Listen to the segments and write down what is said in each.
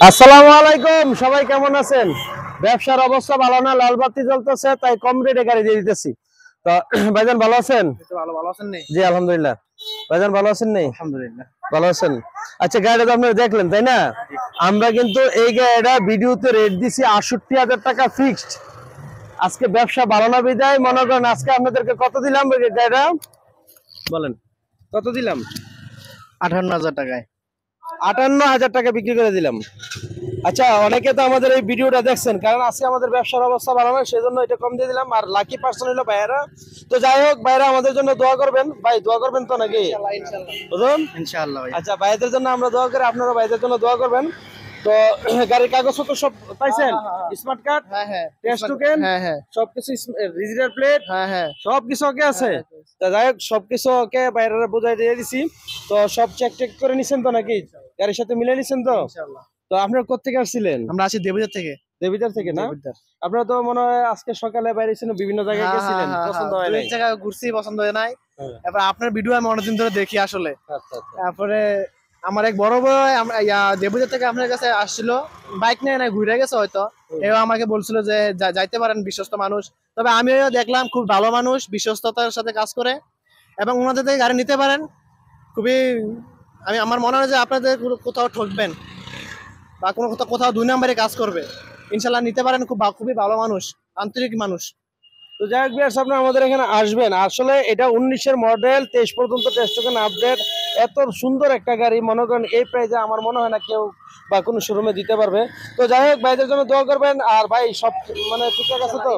আসসালামু আলাইকুম, সবাই কেমন আছেন? ব্যবসার অবস্থা ভালো না, লাল বাতি জ্বলতেছে, তাই কম রেটে গাড়ি দিয়ে দিতেছি। তো ভাইজান ভালো আছেন? ভালো আছেন নি? জি আলহামদুলিল্লাহ। ভাইজান ভালো আছেন? নেই আলহামদুলিল্লাহ ভালো আছেন। আচ্ছা, গাড়িটা তো আপনারা দেখলেন তাই না? আমরা কিন্তু এই গাড়িটা ভিডিওতে রেট দিছি ৬৮,০০০ টাকা ফিক্সড। আজকে ব্যবসা ভালো না বিদায় মনে করেন আজকে আপনাদেরকে কত দিলাম গাড়িটা বলেন? কত দিলাম? ৫৮,০০০ টাকায়। ৫৮,০০০ টাকা বিক্রি করে দিলাম। আচ্ছা, অনেকে তো আমাদের এই ভিডিওটা দেখছেন, কারণ আজকে আমাদের ব্যবসার অবস্থা ভালো না, সেই জন্য এটা কম দিয়ে দিলাম। আর লাকি পার্সন হলো ভাইয়েরা। তো যাই হোক, ভাইয়েরা আমাদের জন্য দোয়া করবেন। ভাই দোয়া করবেন তো নাকি? বুঝুন। ইনশাআল্লাহ ভাই। আচ্ছা, ভাইদের জন্য আমরা দোয়া করি, আপনারা ভাইদের জন্য দোয়া করবেন। তো গাড়ির কাগজপত্র সব পাইছেন? স্মার্ট কার্ড, হ্যাঁ টেস্ট টোকেন, হ্যাঁ সবকিছু, ডিজিটাল প্লেট, হ্যাঁ সবকিছু ওকে আছে। তা যাই হোক, সবকিছু ওকে, বাইরেরা বোঝাই দিয়ে দিছি। তো সব চেক টেক করে নিছেন তো নাকি? গাড়ির সাথে মিলে নিছেন তো? ইনশাআল্লাহ। তো আপনারা কোথেকে আসছিলেন? আমরা আছি দেবুজার থেকে। দেবিদার থেকে না? দেবুজার। আপনারা তো মনে হয় আজকে সকালে বাইরে ছিলেন, বিভিন্ন জায়গায় গেছিলেন, পছন্দ হয় নাই? দুই জায়গা ঘুরছি, পছন্দ হয় নাই। হ্যাঁ। এবার আপনার ভিডিও আমি অনেকদিন ধরে দেখি আসলে। আচ্ছা আচ্ছা। তারপরে আমার এক বড় ভাই দেবুজার থেকে আপনার কাছে আসছিল, বাইক নিয়ে না ঘুরে গেছে হয়তো। এও আমাকে বলছিল যে যাইতে পারেন, বিশ্বস্ত মানুষ। তবে আমিও দেখলাম খুব ভালো মানুষ, বিশ্বস্ততার সাথে কাজ করে, এবং ওনাদের থেকে গাড়ি নিতে পারেন। খুবই আমার মনে হয় যে আপনাদের কোথাও ঠকবেন বা কোনো কোথাও দুই নম্বরে কাজ করবে, ইনশাল্লাহ নিতে পারেন। খুবই ভালো মানুষ, আন্তরিক মানুষ। তো যাই হোক ভিউয়ার্স, আপনারা আমাদের এখানে আসবেন। আসলে এটা 19-এর মডেল, 23 পর্যন্ত টেস্ট টোকেন আপডেট। এত সুন্দর একটা গাড়ি মনে করেন এই প্রাইজে আমার মনে হয় না কেউ বা কোনো শোরুমে দিতে পারবে। তো যাই হোক, ভাইদের জন্য দোয়া করবেন। আর ভাই সব মানে ঠিকঠাক আছে তো?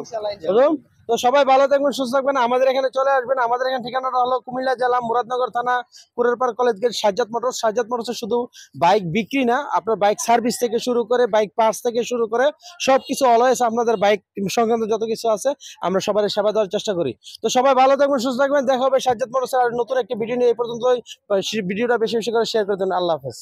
বুঝুন। তো সবাই ভালো থাকবেন, সুস্থ থাকবেন, আমাদের এখানে চলে আসবেন। আমাদের এখানে ঠিকানাটা হলো কুমিল্লা জেলা, মুরাদনগর থানা, Kurerpar college gate, Sajjad motors. Sajjad মোটরসে শুধু বাইক বিক্রি না, আপনার বাইক সার্ভিস থেকে শুরু করে, বাইক পার্টস থেকে শুরু করে সবকিছু অলওয়েজ আপনাদের বাইক সংক্রান্ত যত কিছু আছে আমরা সবার সেবা দেওয়ার চেষ্টা করি। তো সবাই ভালো থাকবেন, সুস্থ থাকবেন, দেখা হবে সাজ্জাদ মোটরসের আর নতুন একটি ভিডিও নিয়ে। এই পর্যন্ত ভিডিওটা বেশি বেশি করে শেয়ার করে দেন। আল্লাহ হাফেজ।